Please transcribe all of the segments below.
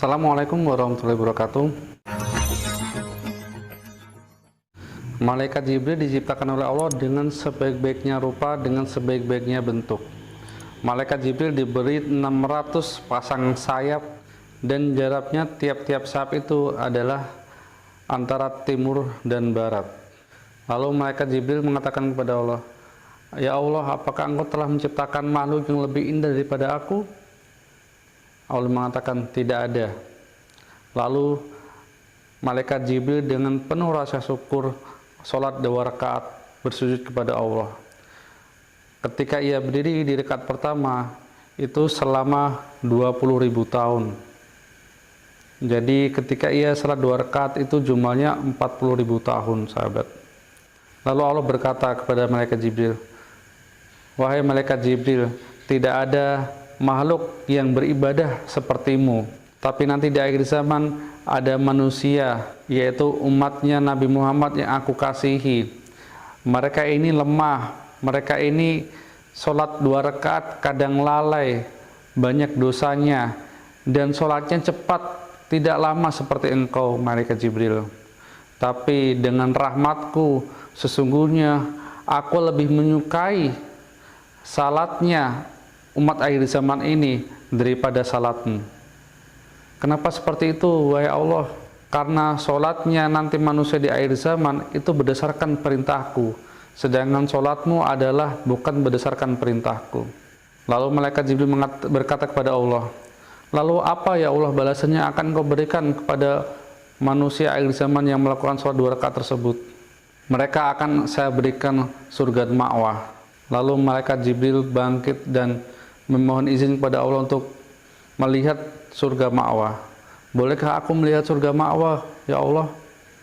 Assalamualaikum warahmatullahi wabarakatuh. Malaikat Jibril diciptakan oleh Allah dengan sebaik-baiknya rupa, dengan sebaik-baiknya bentuk. Malaikat Jibril diberi 600 pasang sayap dan jaraknya tiap-tiap sayap itu adalah antara timur dan barat. Lalu malaikat Jibril mengatakan kepada Allah, "Ya Allah, apakah Engkau telah menciptakan makhluk yang lebih indah daripada aku?" Allah mengatakan, "Tidak ada." Lalu malaikat Jibril dengan penuh rasa syukur sholat 2 rakaat bersujud kepada Allah. Ketika ia berdiri di rakaat pertama itu selama 20.000 tahun. Jadi ketika ia sholat 2 rakaat itu jumlahnya 40.000 tahun, sahabat. Lalu Allah berkata kepada malaikat Jibril, "Wahai malaikat Jibril, tidak ada makhluk yang beribadah sepertimu, tapi nanti di akhir zaman ada manusia, yaitu umatnya Nabi Muhammad yang aku kasihi. Mereka ini lemah, mereka ini sholat 2 rakaat kadang lalai, banyak dosanya, dan sholatnya cepat, tidak lama seperti engkau, malaikat Jibril. Tapi dengan rahmatku, sesungguhnya aku lebih menyukai salatnya umat akhir zaman ini daripada salatmu." Kenapa seperti itu, wahai Allah? Karena sholatnya nanti manusia di akhir zaman itu berdasarkan perintahku, sedangkan sholatmu adalah bukan berdasarkan perintahku. Lalu malaikat Jibril berkata kepada Allah, "Lalu apa ya Allah balasannya akan kau berikan kepada manusia akhir zaman yang melakukan sholat 2 rakaat tersebut?" "Mereka akan saya berikan surga ma'wah." Lalu malaikat Jibril bangkit dan memohon izin kepada Allah untuk melihat surga ma'wah. "Bolehkah aku melihat surga ma'wah, ya Allah?"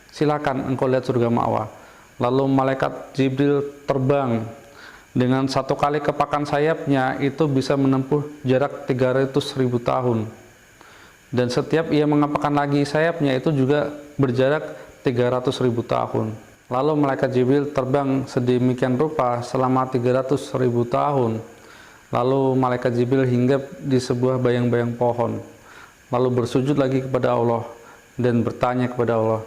"Silakan engkau lihat surga ma'wah." Lalu malaikat Jibril terbang dengan 1 kali kepakan sayapnya itu bisa menempuh jarak 300.000 tahun. Dan setiap ia mengepakkan lagi sayapnya itu juga berjarak 300.000 tahun. Lalu malaikat Jibril terbang sedemikian rupa selama 300.000 tahun. Lalu malaikat Jibril hinggap di sebuah bayang-bayang pohon, lalu bersujud lagi kepada Allah dan bertanya kepada Allah,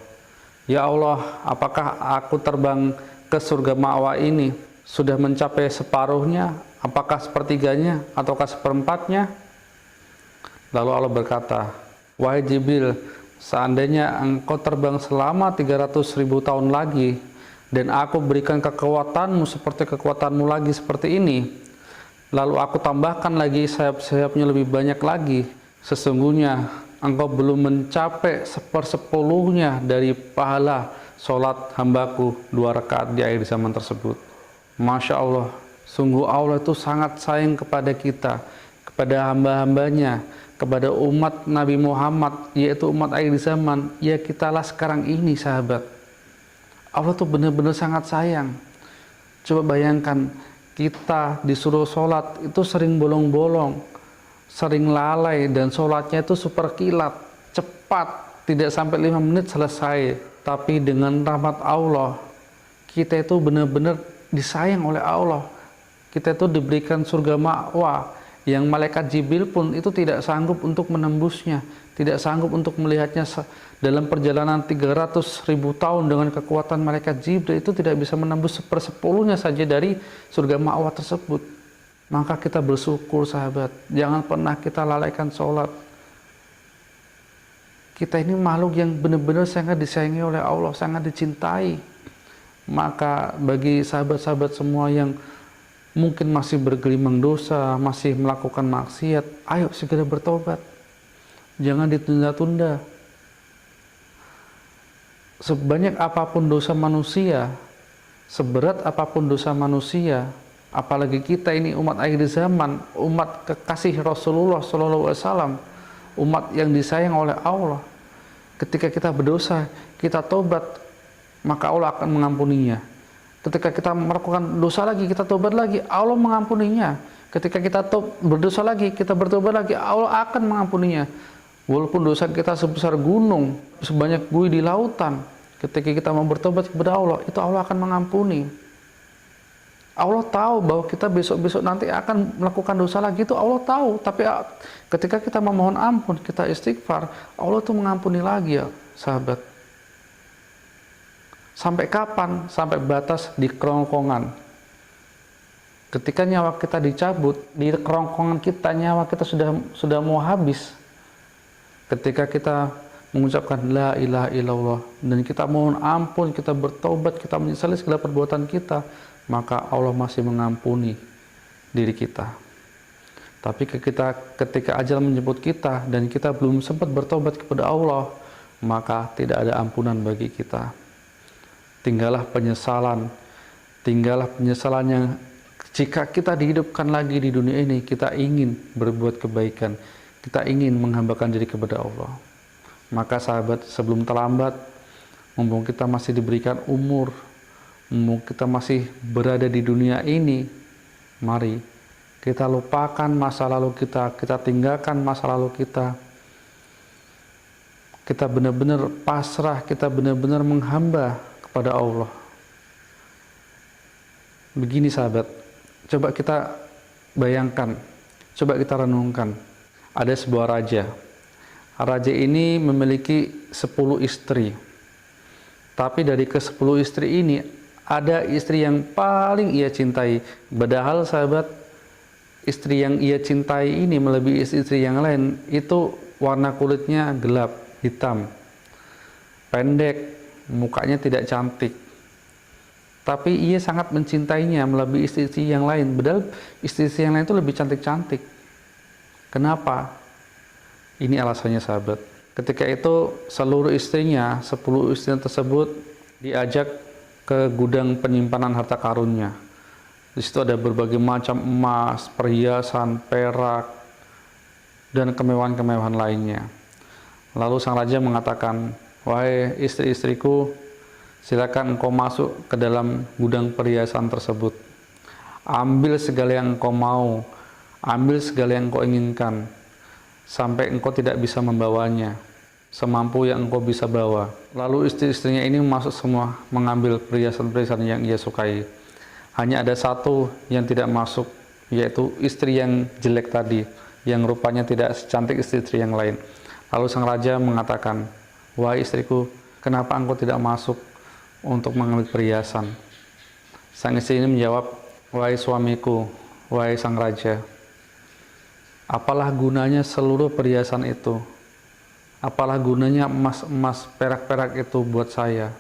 "Ya Allah, apakah aku terbang ke surga ma'wah ini sudah mencapai separuhnya, apakah sepertiganya, ataukah seperempatnya?" Lalu Allah berkata, "Wahai Jibril, seandainya engkau terbang selama 300.000 tahun lagi dan aku berikan kekuatanmu seperti kekuatanmu lagi seperti ini, lalu aku tambahkan lagi sayap-sayapnya lebih banyak lagi, sesungguhnya engkau belum mencapai 1/10 dari pahala sholat hambaku 2 rakaat di akhir zaman tersebut." Masya Allah, sungguh Allah itu sangat sayang kepada kita, kepada hamba-hambanya, kepada umat Nabi Muhammad, yaitu umat akhir zaman, ya kitalah sekarang ini, sahabat. Allah tuh benar-benar sangat sayang. Coba bayangkan, kita disuruh sholat itu sering bolong-bolong, sering lalai, dan sholatnya itu super kilat, cepat, tidak sampai 5 menit selesai. Tapi dengan rahmat Allah, kita itu benar-benar disayang oleh Allah. Kita itu diberikan surga ma'wah yang malaikat Jibril pun itu tidak sanggup untuk menembusnya, tidak sanggup untuk melihatnya. Dalam perjalanan 300.000 tahun dengan kekuatan malaikat Jibril itu tidak bisa menembus 1/10 saja dari surga ma'wah tersebut. Maka kita bersyukur, sahabat. Jangan pernah kita lalaikan sholat. Kita ini makhluk yang benar-benar sangat disayangi oleh Allah, sangat dicintai. Maka bagi sahabat-sahabat semua yang mungkin masih bergelimang dosa, masih melakukan maksiat, ayo segera bertobat. Jangan ditunda-tunda. Sebanyak apapun dosa manusia, seberat apapun dosa manusia, apalagi kita ini umat akhir zaman, umat kekasih Rasulullah SAW, umat yang disayang oleh Allah. Ketika kita berdosa, kita tobat, maka Allah akan mengampuninya. Ketika kita melakukan dosa lagi, kita tobat lagi, Allah mengampuninya. Ketika kita berdosa lagi, kita bertobat lagi, Allah akan mengampuninya. Walaupun dosa kita sebesar gunung, sebanyak buih di lautan, ketika kita mau bertobat kepada Allah, itu Allah akan mengampuni. Allah tahu bahwa kita besok-besok nanti akan melakukan dosa lagi, itu Allah tahu. Tapi ketika kita memohon ampun, kita istighfar, Allah tuh mengampuni lagi ya sahabat. Sampai kapan? Sampai batas di kerongkongan. Ketika nyawa kita dicabut, di kerongkongan kita nyawa kita sudah mau habis. Ketika kita mengucapkan la ilaha illallah dan kita mohon ampun, kita bertobat, kita menyesali segala perbuatan kita, maka Allah masih mengampuni diri kita. Tapi ketika ajal menjemput kita dan kita belum sempat bertobat kepada Allah, maka tidak ada ampunan bagi kita. Tinggallah penyesalan yang jika kita dihidupkan lagi di dunia ini, kita ingin berbuat kebaikan, kita ingin menghambakan diri kepada Allah. Maka sahabat, sebelum terlambat, mumpung kita masih diberikan umur, mumpung kita masih berada di dunia ini, mari kita lupakan masa lalu kita tinggalkan masa lalu kita benar-benar pasrah, kita benar-benar menghamba kepada Allah. Begini sahabat, coba kita bayangkan, coba kita renungkan, ada sebuah raja. Raja ini memiliki 10 istri, tapi dari ke-10 istri ini ada istri yang paling ia cintai. Padahal sahabat, istri yang ia cintai ini melebihi istri yang lain. Itu warna kulitnya gelap, hitam, pendek, mukanya tidak cantik. Tapi ia sangat mencintainya melebihi istri-istri yang lain. Padahal istri-istri yang lain itu lebih cantik-cantik. Kenapa? Ini alasannya sahabat. Ketika itu seluruh istrinya, 10 istri tersebut diajak ke gudang penyimpanan harta karunnya. Di situ ada berbagai macam emas, perhiasan, perak, dan kemewahan-kemewahan lainnya. Lalu sang raja mengatakan, "Wahai istri-istriku, silakan engkau masuk ke dalam gudang perhiasan tersebut. Ambil segala yang engkau mau, ambil segala yang engkau inginkan, sampai engkau tidak bisa membawanya, semampu yang engkau bisa bawa." Lalu istri-istrinya ini masuk semua, mengambil perhiasan-perhiasan yang ia sukai. Hanya ada satu yang tidak masuk, yaitu istri yang jelek tadi, yang rupanya tidak secantik istri-istri yang lain. Lalu sang raja mengatakan, "Wahai istriku, kenapa engkau tidak masuk untuk mengambil perhiasan?" Sang istri ini menjawab, "Wahai suamiku, wahai sang raja, apalah gunanya seluruh perhiasan itu? Apalah gunanya emas-emas, perak-perak itu buat saya?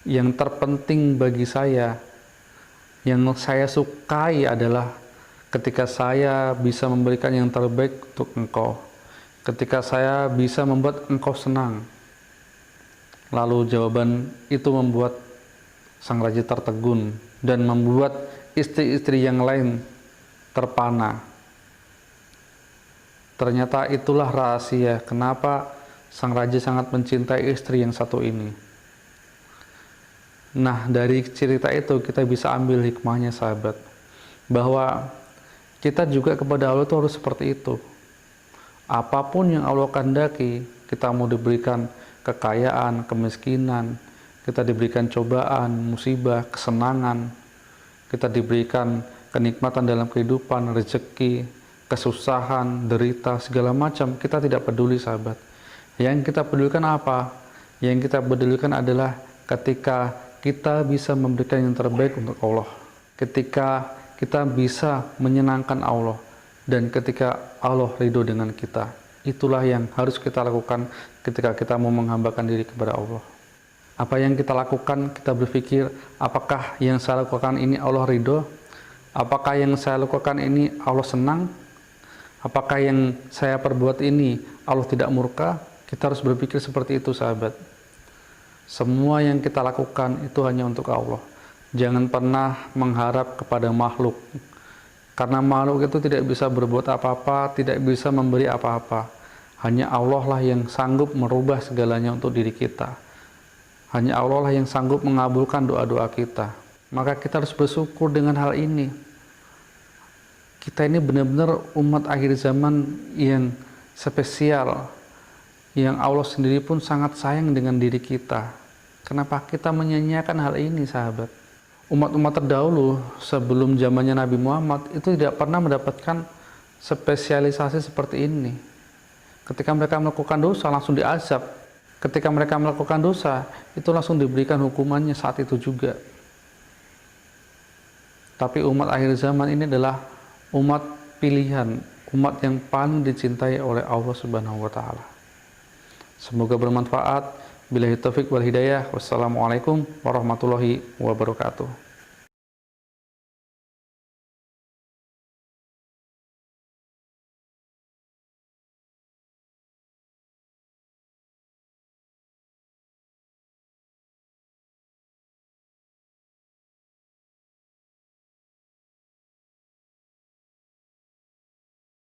Yang terpenting bagi saya, yang saya sukai adalah ketika saya bisa memberikan yang terbaik untuk engkau, ketika saya bisa membuat engkau senang." Lalu jawaban itu membuat sang raja tertegun dan membuat istri-istri yang lain terpana. Ternyata itulah rahasia kenapa sang raja sangat mencintai istri yang satu ini. Nah, dari cerita itu kita bisa ambil hikmahnya sahabat, bahwa kita juga kepada Allah itu harus seperti itu. Apapun yang Allah kehendaki, kita mau diberikan kekayaan, kemiskinan, kita diberikan cobaan, musibah, kesenangan, kita diberikan kenikmatan dalam kehidupan, rezeki, kesusahan, derita, segala macam, kita tidak peduli sahabat. Yang kita pedulikan apa? Yang kita pedulikan adalah ketika kita bisa memberikan yang terbaik untuk Allah, ketika kita bisa menyenangkan Allah, dan ketika Allah ridho dengan kita. Itulah yang harus kita lakukan ketika kita mau menghambakan diri kepada Allah. Apa yang kita lakukan, kita berpikir, apakah yang saya lakukan ini Allah ridho? Apakah yang saya lakukan ini Allah senang? Apakah yang saya perbuat ini Allah tidak murka? Kita harus berpikir seperti itu sahabat. Semua yang kita lakukan itu hanya untuk Allah. Jangan pernah mengharap kepada makhluk, karena makhluk itu tidak bisa berbuat apa-apa, tidak bisa memberi apa-apa. Hanya Allah lah yang sanggup merubah segalanya untuk diri kita. Hanya Allah lah yang sanggup mengabulkan doa-doa kita. Maka kita harus bersyukur dengan hal ini. Kita ini benar-benar umat akhir zaman yang spesial, yang Allah sendiri pun sangat sayang dengan diri kita. Kenapa kita menyanyiakan hal ini sahabat? umat-umat terdahulu sebelum zamannya Nabi Muhammad itu tidak pernah mendapatkan spesialisasi seperti ini. Ketika mereka melakukan dosa langsung diazab, ketika mereka melakukan dosa itu langsung diberikan hukumannya saat itu juga. Tapi umat akhir zaman ini adalah umat pilihan, umat yang paling dicintai oleh Allah Subhanahu wa taala. Semoga bermanfaat. Billahi taufik wal hidayah. Wassalamualaikum warahmatullahi wabarakatuh.